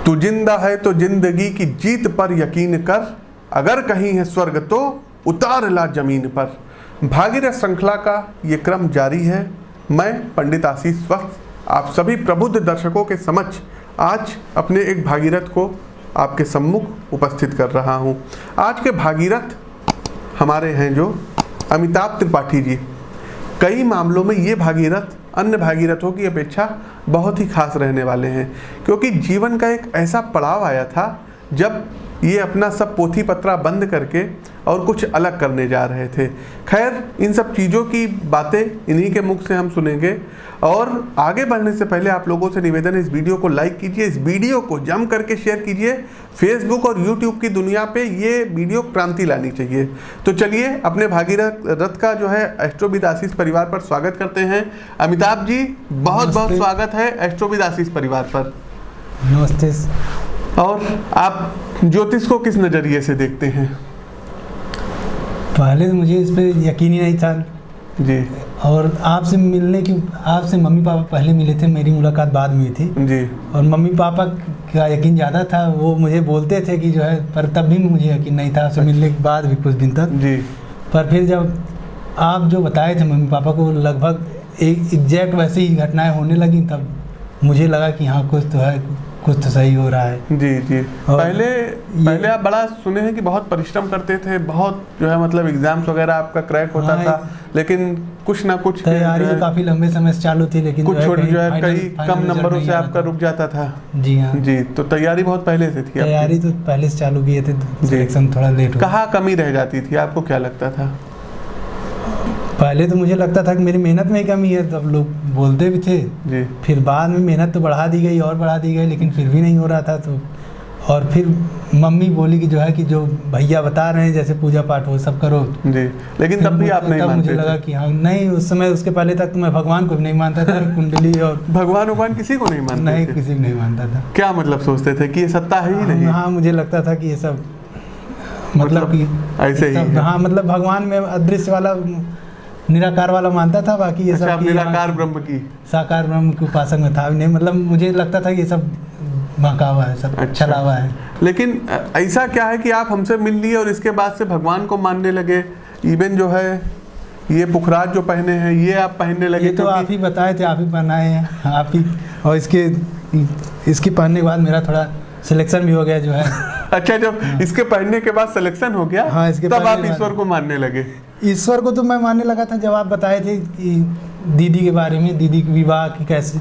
तू जिंदा है तो जिंदगी की जीत पर यकीन कर, अगर कहीं है स्वर्ग तो उतार ला जमीन पर। भागीरथ श्रृंखला का ये क्रम जारी है। मैं पंडित आशीष वत्स आप सभी प्रबुद्ध दर्शकों के समक्ष आज अपने एक भागीरथ को आपके सम्मुख उपस्थित कर रहा हूँ। आज के भागीरथ हमारे हैं जो अमिताभ त्रिपाठी जी। कई मामलों में ये भागीरथ अन्य भागीरथों की अपेक्षा बहुत ही खास रहने वाले हैं, क्योंकि जीवन का एक ऐसा पड़ाव आया था जब ये अपना सब पोथी पत्रा बंद करके और कुछ अलग करने जा रहे थे। खैर, इन सब चीज़ों की बातें इन्हीं के मुख से हम सुनेंगे। और आगे बढ़ने से पहले आप लोगों से निवेदन है, इस वीडियो को लाइक कीजिए, इस वीडियो को जम करके शेयर कीजिए। फेसबुक और यूट्यूब की दुनिया पे ये वीडियो क्रांति लानी चाहिए। तो चलिए अपने भागीरथ का जो है एस्ट्रोविद आशीष परिवार पर स्वागत करते हैं। अमिताभ जी, बहुत बहुत स्वागत है एस्ट्रोविद आशीष परिवार पर। नमस्ते। और आप ज्योतिष को किस नज़रिए से देखते हैं? पहले तो मुझे इस पे यकीन ही नहीं था जी। और आपसे मिलने की, आपसे मम्मी पापा पहले मिले थे, मेरी मुलाकात बाद में हुई थी जी। और मम्मी पापा का यकीन ज़्यादा था, वो मुझे बोलते थे कि जो है, पर तब भी मुझे यकीन नहीं था आपसे मिलने के बाद भी कुछ दिन तक जी। पर फिर जब आप जो बताए थे मम्मी पापा को, लगभग एक एग्जैक्ट वैसे ही घटनाएं होने लगी, तब मुझे लगा कि हाँ कुछ तो है, कुछ तो सही हो रहा है। जी जी। पहले आप बड़ा सुने हैं कि बहुत परिश्रम करते थे, बहुत जो है मतलब एग्जाम्स वगैरह आपका क्रैक होता था, लेकिन कुछ ना कुछ तैयारी तो काफी लंबे समय से चालू थी, लेकिन कुछ जो है कई कम नंबरों से आपका रुक जाता था। जी हाँ जी। तो तैयारी बहुत पहले से थी? तैयारी तो पहले से चालू किए थे, सिलेक्शन थोड़ा लेट हो। कहाँ कमी रह जाती थी, आपको क्या लगता था? पहले तो मुझे लगता था कि मेरी मेहनत में ही कमी है, तब लोग बोलते भी थे जी। फिर बाद में मेहनत तो बढ़ा दी गई और बढ़ा दी गई, लेकिन फिर भी नहीं हो रहा था। तो और फिर मम्मी बोली कि जो है कि जो भैया बता रहे हैं जैसे पूजा पाठ वो सब करो जी, लेकिन तब भी आप नहीं मानते? मुझे लगा कि हाँ नहीं, उस समय उसके पहले तक तो मैं भगवान को भी नहीं मानता था, कुंडली और भगवान किसी को नहीं मानते? नहीं, किसी को नहीं मानता था। क्या मतलब सोचते थे कि ये सत्ता है ही नहीं? हाँ, मुझे लगता था कि ये सब मतलब कि ऐसे ही। हाँ, मतलब भगवान में अदृश्य वाला, निराकार वाला मानता था, बाकी ये सब निराकार ब्रह्म की, साकार ब्रह्म के उपासक में था नहीं। मतलब मुझे लगता था कि ये सब बहका हुआ है, सब चला हुआ है। लेकिन ऐसा क्या है कि आप हमसे मिल लिए और इसके बाद से भगवान को मानने लगे? इवन जो है ये पुखराज जो पहने हैं ये आप पहनने लगे? ये तो आप ही बताए थे, आप ही पहनाए हैं, आप ही। और इसके पहनने के बाद मेरा थोड़ा सिलेक्शन भी हो गया जो है। अच्छा, जब इसके पहनने के बाद सिलेक्शन हो गया, हाँ, इसके तब आप ईश्वर को मानने लगे? ईश्वर को तो मैं मानने लगा था जब आप बताए थे कि दीदी के बारे में, दीदी के विवाह की कैसे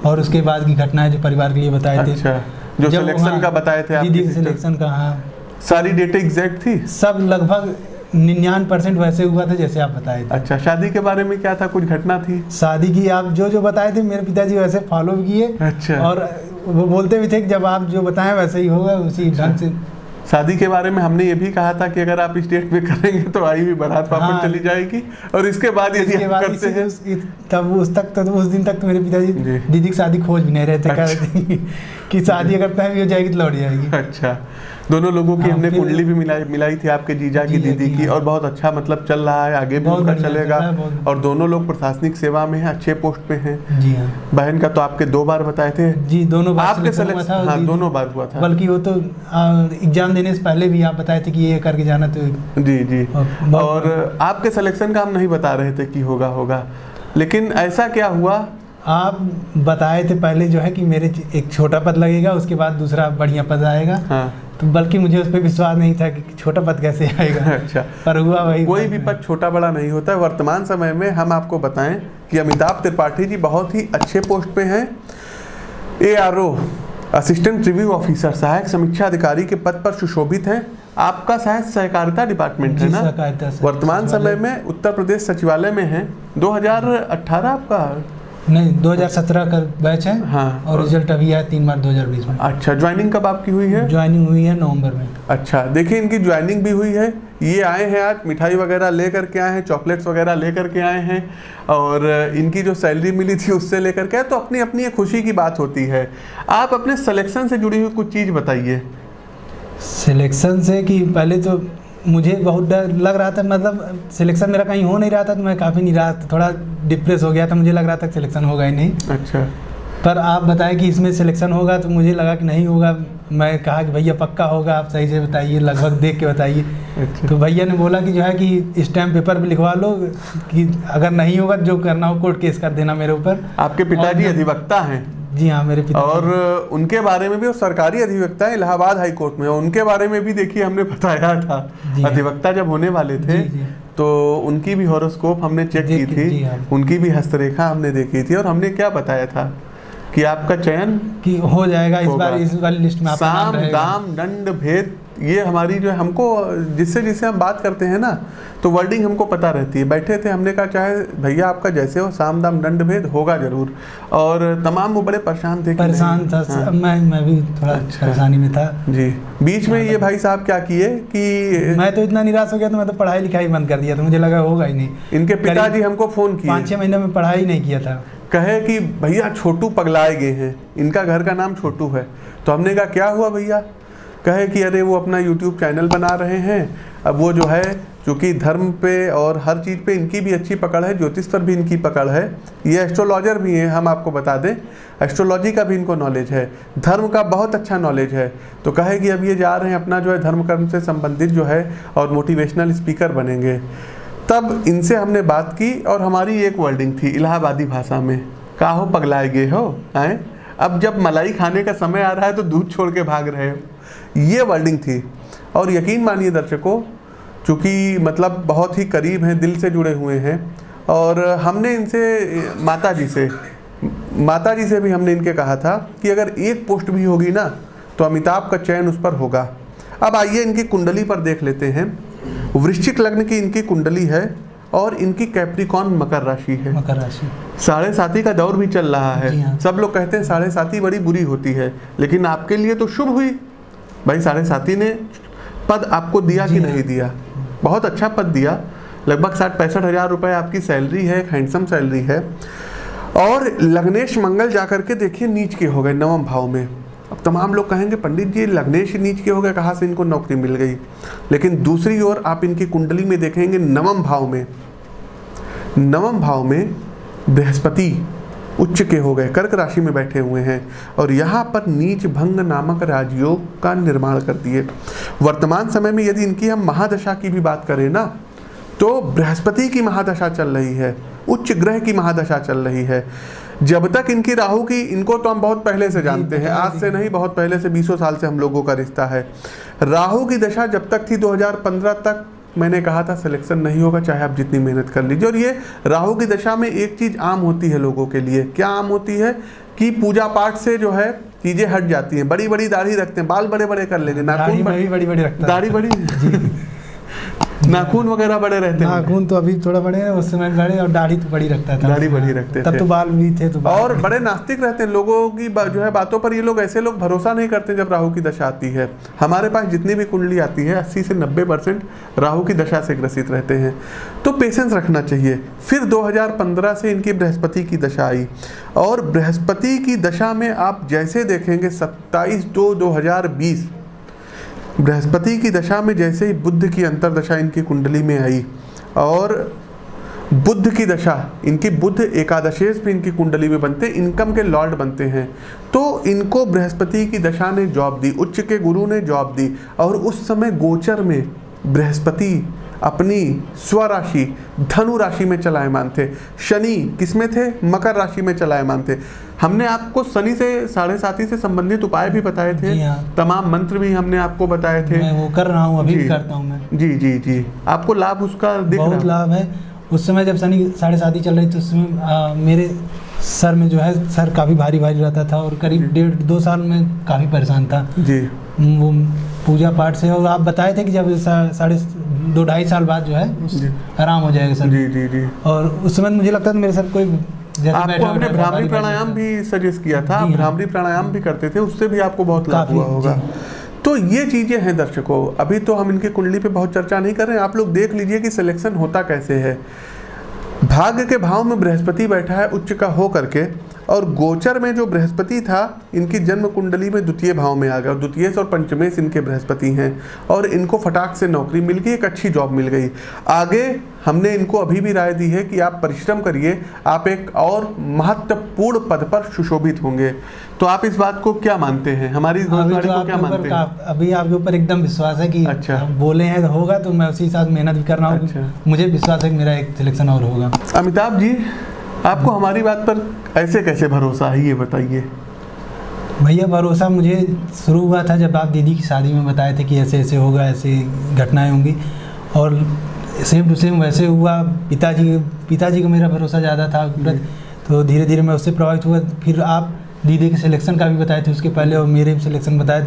और उसके बाद की घटनाएं जो परिवार के लिए बताए थे। अच्छा, जो सिलेक्शन का बताए थे, दीदी के सिलेक्शन का। हाँ, सारी डेटें एग्जैक्ट थी? सब लगभग 99% वैसे हुआ था जैसे आप बताए थे। अच्छा, शादी के बारे में क्या था, कुछ घटना थी? शादी की आप जो बताए थे मेरे पिताजी वैसे फॉलो भी किए। अच्छा। और वो बोलते भी थे कि जब आप जो बताएं वैसे ही होगा, उसी ढंग से। शादी के बारे में हमने ये भी कहा था कि अगर आप स्टेट में करेंगे तो आई हुई बारात वापस चली जाएगी, और इसके बाद यदि आप करते हैं तब उस दिन तक तो मेरे पिताजी दीदी की शादी खोज भी नहीं रहे थे। अच्छा। कह रहे थे कि शादी अगर तय भी हो जाएगी तो लौट जाएगी। अच्छा, दोनों लोगों की हमने कुंडली भी मिलाई थी, आपके जीजा की, दीदी की, और बहुत अच्छा मतलब चल रहा है, आगे भी उनका चलेगा। और दोनों लोग प्रशासनिक सेवा में हैं, अच्छे पोस्ट पे हैं। जी हाँ। बहन का तो आपके 2 बार बताए थे? जी, दोनों बार आपके सिलेक्शन। हाँ, दोनों बार हुआ था। बल्कि वो तो एग्जाम देने से पहले भी आप बताए थे कि ये करके जाना। तो जी जी। और आपके सिलेक्शन का हम नहीं बता रहे थे कि होगा, लेकिन ऐसा क्या हुआ? आप बताए थे पहले जो है कि मेरे एक छोटा पद लगेगा, उसके बाद दूसरा बढ़िया पद आएगा। हाँ। तो बल्कि मुझे उस पर विश्वास नहीं था कि छोटा पद कैसे आएगा। अच्छा। पर हुआ वही। कोई भी पद छोटा बड़ा नहीं होता है। वर्तमान समय में हम आपको बताएं कि अमिताभ त्रिपाठी जी बहुत ही अच्छे पोस्ट पे हैं। ARO, असिस्टेंट रिव्यू ऑफिसर, सहायक समीक्षा अधिकारी के पद पर सुशोभित हैं। आपका शायद सहकारिता डिपार्टमेंट है ना? वर्तमान समय में उत्तर प्रदेश सचिवालय में है। 2018 आपका नहीं, 2017 का बैच है। हाँ। और रिजल्ट अभी है 3 मार्च 2020 में। अच्छा, ज्वाइनिंग कब आपकी हुई है? ज्वाइनिंग हुई है नवंबर में। अच्छा, देखिए इनकी ज्वाइनिंग भी हुई है। ये आए हैं आज, मिठाई वगैरह लेकर के आए हैं, चॉकलेट्स वगैरह लेकर के आए हैं, और इनकी जो सैलरी मिली थी उससे लेकर के आए। तो अपनी अपनी एक खुशी की बात होती है। आप अपने सिलेक्शन से जुड़ी हुई कुछ चीज़ बताइए। सिलेक्शन से कि पहले तो मुझे बहुत डर लग रहा था, मतलब सिलेक्शन मेरा कहीं हो नहीं रहा था, तो मैं काफ़ी निराश, थोड़ा डिप्रेस हो गया था। मुझे लग रहा था सिलेक्शन होगा ही नहीं। अच्छा। पर आप बताएं कि इसमें सिलेक्शन होगा, तो मुझे लगा कि नहीं होगा। मैं कहा कि भैया पक्का होगा, आप सही से बताइए, लगभग देख के बताइए। अच्छा। तो भैया ने बोला कि जो है कि स्टैम्प पेपर पे लिखवा लो कि अगर नहीं होगा जो करना हो कोर्ट केस कर देना मेरे ऊपर। आपके पिताजी अधिवक्ता हैं? जी हाँ, मेरे पिता। और उनके बारे में भी, वो सरकारी अधिवक्ता है इलाहाबाद हाई कोर्ट में, उनके बारे में भी देखिए हमने बताया था। अधिवक्ता जब होने वाले थे तो उनकी भी हॉरोस्कोप हमने चेक की थी, उनकी भी हस्तरेखा हमने देखी थी, और हमने क्या बताया था कि आपका चयन कि हो जाएगा इस बार, इस वाली लिस्ट में आपका नाम साम रहेगा। दाम दंड भेद, ये हमारी जो है, हमको जिससे हम बात करते हैं ना, तो वर्डिंग हमको पता रहती है। बैठे थे, हमने कहा चाहे भैया आपका जैसे हो, साम दाम दंड भेद होगा जरूर। और तमाम वो बड़े परेशान थे, परेशान था। हाँ। मैं भी थोड़ा परेशानी में था जी। बीच में ये भाई साहब क्या किए कि मैं तो इतना निराश हो गया, तो मैं तो पढ़ाई लिखाई बंद कर दिया था, मुझे लगा होगा ही नहीं। इनके पिताजी हमको फोन किए, 5-6 महीने में पढ़ाई नहीं किया था। कहे कि भैया छोटू पगलाए गए हैं, इनका घर का नाम छोटू है। तो हमने कहा क्या हुआ भैया? कहे कि अरे वो अपना यूट्यूब चैनल बना रहे हैं। अब वो जो है, चूँकि धर्म पे और हर चीज़ पे इनकी भी अच्छी पकड़ है, ज्योतिष पर भी इनकी पकड़ है, ये एस्ट्रोलॉजर भी हैं, हम आपको बता दें, एस्ट्रोलॉजी का भी इनको नॉलेज है, धर्म का बहुत अच्छा नॉलेज है। तो कहे कि अब ये जा रहे हैं अपना जो है धर्म कर्म से संबंधित जो है, और मोटिवेशनल स्पीकर बनेंगे। तब इनसे हमने बात की, और हमारी एक वर्डिंग थी इलाहाबादी भाषा में, का हो पगलाए गए हो हैं, अब जब मलाई खाने का समय आ रहा है तो दूध छोड़ के भाग रहे हो, ये वर्डिंग थी। और यकीन मानिए दर्शकों, चूँकि मतलब बहुत ही करीब हैं, दिल से जुड़े हुए हैं, और हमने इनसे माता जी से भी हमने इनके कहा था कि अगर एक पोस्ट भी होगी ना तो अमिताभ का चयन उस पर होगा। अब आइए इनकी कुंडली पर देख लेते हैं। वृश्चिक लग्न की इनकी कुंडली है, और इनकी कैप्रिकॉन मकर राशि है। मकर राशि, साढ़े साथी का दौर भी चल रहा है। हाँ। सब लोग कहते हैं साढ़े साथी बड़ी बुरी होती है, लेकिन आपके लिए तो शुभ हुई भाई। साढ़े साथी ने पद आपको दिया कि नहीं दिया? बहुत अच्छा पद दिया, लगभग 60-65 हज़ार रुपये आपकी सैलरी है, एक हैंडसम सैलरी है। और लग्नेश मंगल जाकर के देखिए नीच के हो गए 9वें भाव में। अब तमाम लोग कहेंगे पंडित जी लग्नेश नीच के हो गए, कहाँ से इनको नौकरी मिल गई? लेकिन दूसरी ओर आप इनकी कुंडली में देखेंगे 9वें भाव में बृहस्पति उच्च के हो गए, कर्क राशि में बैठे हुए हैं, और यहाँ पर नीच भंग नामक राजयोग का निर्माण कर दिए। वर्तमान समय में यदि इनकी हम महादशा की भी बात करें ना, तो बृहस्पति की महादशा चल रही है, उच्च ग्रह की महादशा चल रही है। जब तक इनकी राहु की, इनको तो हम बहुत पहले से जानते हैं, आज से नहीं, बहुत पहले से 20 साल से हम लोगों का रिश्ता है। राहु की दशा जब तक थी 2015 तक, मैंने कहा था सिलेक्शन नहीं होगा चाहे आप जितनी मेहनत कर लीजिए। और ये राहु की दशा में एक चीज़ आम होती है लोगों के लिए, क्या आम होती है कि पूजा पाठ से जो है चीज़ें हट जाती हैं। बड़ी बड़ी दाढ़ी रखते हैं, बाल बड़े बड़े कर लेंगे, नाखून बड़ी रखता है, दाढ़ी बड़ी नाखून वगैरह बड़े रहते हैं। नाखून तो अभी थोड़ा बड़े हैं, उस समय बड़े, और दाढ़ी तो बड़ी रखता था, दाढ़ी बड़ी रखते थे, तब तो बाल भी थे। तो और बड़े नास्तिक रहते हैं, लोगों की जो है बातों पर ये लोग, ऐसे लोग भरोसा नहीं करते जब राहु की दशा आती है। हमारे पास जितनी भी कुंडली आती है 80 से 90% राहु की दशा से ग्रसित रहते हैं, तो पेशेंस रखना चाहिए। फिर 2015 से इनकी बृहस्पति की दशा आई, और बृहस्पति की दशा में आप जैसे देखेंगे 27/2/2020 बृहस्पति की दशा में जैसे ही बुध की अंतरदशा इनकी कुंडली में आई, और बुध की दशा, इनकी बुध एकादशेश भी इनकी कुंडली में बनते, इनकम के लॉर्ड बनते हैं, तो इनको बृहस्पति की दशा ने जॉब दी, उच्च के गुरु ने जॉब दी। और उस समय गोचर में बृहस्पति अपनी स्वराशि धनु राशि में चलायमान थे, शनि किसमें थे? मकर राशि में चलायमान थे। हमने आपको शनि से साढ़े साथी से संबंधित उपाय भी बताए थे, तमाम मंत्र भी हमने आपको बताए थे। मैं वो कर रहा हूँ, अभी भी करता हूँ मैं। जी जी जी, आपको लाभ उसका दिख रहा है? बहुत लाभ है। उस समय जब शनि साढ़े साथी चल रही थी, उस समय मेरे सर में जो है, सर काफ़ी भारी भारी रहता था, और करीब 1.5-2 साल में काफ़ी परेशान था जी, वो पूजा पाठ से। और आप बताए थे कि जब 2-2.5 साल बाद जो है आराम हो जाएगा सर। जी जी जी। और उस समय मुझे लगता था मेरे सर कोई, आपको हमने भ्रामरी प्राणायाम भी सजेस्ट किया था, भ्रामरी प्राणायाम भी करते थे, उससे भी आपको बहुत लाभ हुआ होगा। तो ये चीज़ें हैं दर्शकों। अभी तो हम इनकी कुंडली पे बहुत चर्चा नहीं कर रहे हैं, आप लोग देख लीजिए कि सिलेक्शन होता कैसे है। भाग्य के भाव में बृहस्पति बैठा है उच्च का हो करके, और गोचर में जो बृहस्पति था इनकी जन्म कुंडली में द्वितीय भाव में आ गया और द्वितीयेश और पंचमेश इनके बृहस्पति हैं और इनको फटाक से नौकरी मिल गई, एक अच्छी जॉब मिल गई। आगे हमने इनको अभी भी राय दी है कि आप परिश्रम करिए, आप एक और महत्वपूर्ण पद पर सुशोभित होंगे। तो आप इस बात को क्या मानते हैं, हमारी इस भविष्यवाणी को क्या मानते हैं? अभी आपके ऊपर एकदम विश्वास है कि अच्छा, बोले हैं तो होगा, तो मैं उसी हिसाब से मेहनत भी कर रहा हूँ। अच्छा। मुझे विश्वास है कि मेरा एक सिलेक्शन और होगा। अमिताभ जी, आपको हमारी बात पर ऐसे कैसे भरोसा है, ये बताइए। भैया भरोसा मुझे शुरू हुआ था जब आप दीदी की शादी में बताए थे कि ऐसे ऐसे होगा, ऐसे घटनाएं होंगी, और सेम टू सेम वैसे हुआ। पिताजी को मेरा भरोसा ज़्यादा था, तो धीरे धीरे मैं उससे प्रभावित हुआ। फिर आप दीदी के सिलेक्शन का भी बताए थे उसके पहले, और मेरे भी सिलेक्शन बताए,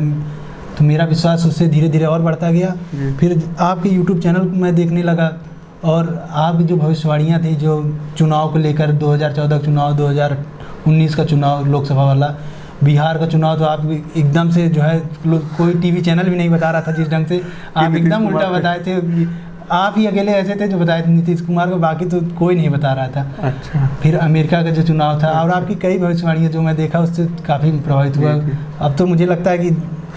तो मेरा विश्वास उससे धीरे धीरे और बढ़ता गया। फिर आपके यूट्यूब चैनल को मैं देखने लगा, और आपकी जो भविष्यवाणियाँ थी, जो चुनाव को लेकर 2014 का चुनाव, 2019 का चुनाव लोकसभा वाला, बिहार का चुनाव, तो आप एकदम से जो है कोई टीवी चैनल भी नहीं बता रहा था जिस ढंग से, आप एकदम उल्टा बताए थे। आप ही अकेले ऐसे थे जो बताए थे नीतीश कुमार को, बाकी तो कोई नहीं बता रहा था। अच्छा। फिर अमेरिका का जो चुनाव था, और आपकी कई भविष्यवाणियाँ जो मैं देखा उससे काफ़ी प्रभावित हुआ। अब तो मुझे लगता है कि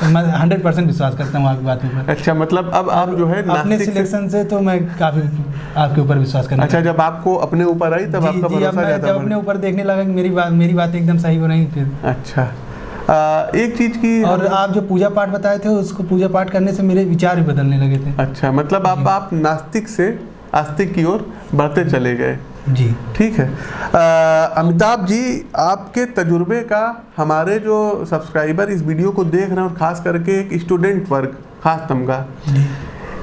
मैं 100% विश्वास करता हूँ आपकी बातों पर। अच्छा, मतलब अब आप जो है अपने सिलेक्शन से तो मैं काफ़ी आपके ऊपर विश्वास करता हूँ। अच्छा, जब आपको अपने ऊपर आई तब आपका भरोसा ज़्यादा जब अपने ऊपर देखने लगा कि मेरी बात एकदम सही हो रही फिर। अच्छा, एक चीज की, और आप जो पूजा पाठ बताए थे, उसको पूजा पाठ करने से मेरे विचार भी बदलने लगे थे। अच्छा, मतलब आप नास्तिक से आस्तिक की ओर बढ़ते चले गए। जी ठीक है। अमिताभ जी, आपके तजुर्बे का हमारे जो सब्सक्राइबर इस वीडियो को देख रहे हैं, और खास करके एक स्टूडेंट वर्ग, खास तमगा,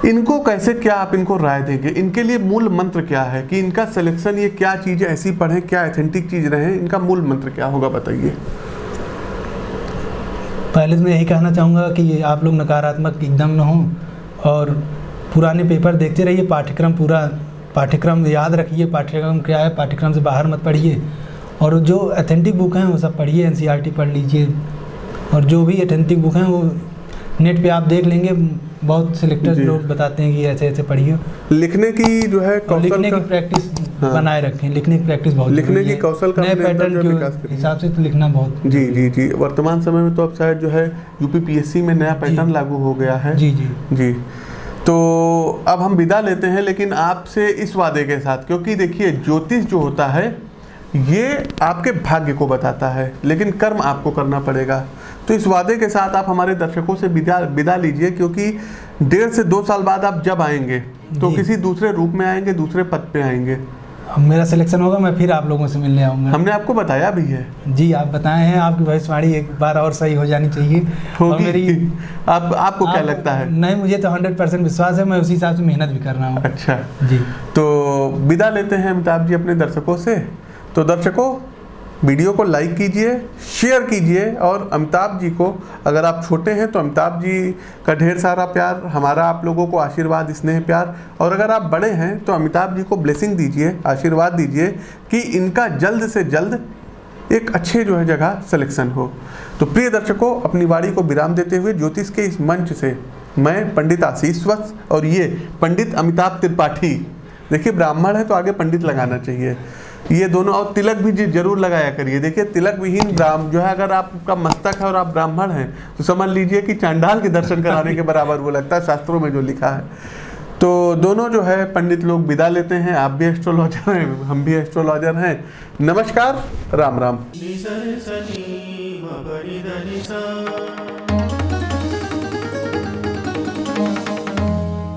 इनको कैसे, क्या आप इनको राय देंगे? इनके लिए मूल मंत्र क्या है कि इनका सिलेक्शन, ये क्या चीज़ें ऐसी पढ़ें, क्या ऑथेंटिक चीज़ रहे, इनका मूल मंत्र क्या होगा, बताइए। पहले तो मैं यही कहना चाहूँगा कि आप लोग नकारात्मक एकदम न हों, और पुराने पेपर देखते रहिए, पाठ्यक्रम याद रखिए, पाठ्यक्रम क्या है, पाठ्यक्रम से बाहर मत पढ़िए, और जो ऑथेंटिक बुक हैं वो सब पढ़िए, NCERT पढ़ लीजिए, और जो भी ऑथेंटिक बुक हैं वो नेट पे आप देख लेंगे, बहुत सिलेक्टेड लोग बताते हैं कि ऐसे ऐसे पढ़िए। लिखने की जो है कौशल, लिखने की प्रैक्टिस बनाए रखें, लिखने की प्रैक्टिस बहुत, लिखने की कौशल का नए पैटर्न के हिसाब से तो लिखना बहुत। जी जी जी, वर्तमान समय में तो अब शायद जो है UPPSC में नया पैटर्न लागू हो गया है। जी जी जी। तो अब हम विदा लेते हैं, लेकिन आपसे इस वादे के साथ, क्योंकि देखिए ज्योतिष जो होता है ये आपके भाग्य को बताता है, लेकिन कर्म आपको करना पड़ेगा। तो इस वादे के साथ आप हमारे दर्शकों से विदा लीजिए, क्योंकि 1.5 से 2 साल बाद आप जब आएंगे तो किसी दूसरे रूप में आएंगे, दूसरे पद पे आएंगे। अब मेरा सिलेक्शन होगा, मैं फिर आप लोगों से मिलने आऊँगा। हमने आपको बताया भी है। जी, आप बताए हैं, आपकी भविष्यवाणी एक बार और सही हो जानी चाहिए। और मेरी आपको क्या लगता है? नहीं, मुझे तो 100% विश्वास है, मैं उसी हिसाब से मेहनत भी कर रहा हूँ। अच्छा जी, तो विदा लेते हैं अमिताभ जी अपने दर्शकों से। तो दर्शकों, वीडियो को लाइक कीजिए, शेयर कीजिए, और अमिताभ जी को, अगर आप छोटे हैं तो अमिताभ जी का ढेर सारा प्यार, हमारा आप लोगों को आशीर्वाद, स्नेह, प्यार, और अगर आप बड़े हैं तो अमिताभ जी को ब्लेसिंग दीजिए, आशीर्वाद दीजिए कि इनका जल्द से जल्द एक अच्छे जो है जगह सिलेक्शन हो। तो प्रिय दर्शकों, अपनी वाणी को विराम देते हुए ज्योतिष के इस मंच से मैं पंडित आशीष वत्स और ये पंडित अमिताभ त्रिपाठी, देखिए ब्राह्मण है तो आगे पंडित लगाना चाहिए, ये दोनों, और तिलक भी जरूर लगाया करिए। देखिए तिलक विहीन जो है, अगर आपका मस्तक है और आप ब्राह्मण हैं तो समझ लीजिए कि चांडाल के दर्शन कराने के बराबर वो लगता है, शास्त्रों में जो लिखा है। तो दोनों जो है पंडित लोग विदा लेते हैं। आप भी एस्ट्रोलॉजर हैं, हम भी एस्ट्रोलॉजर हैं। नमस्कार, राम राम।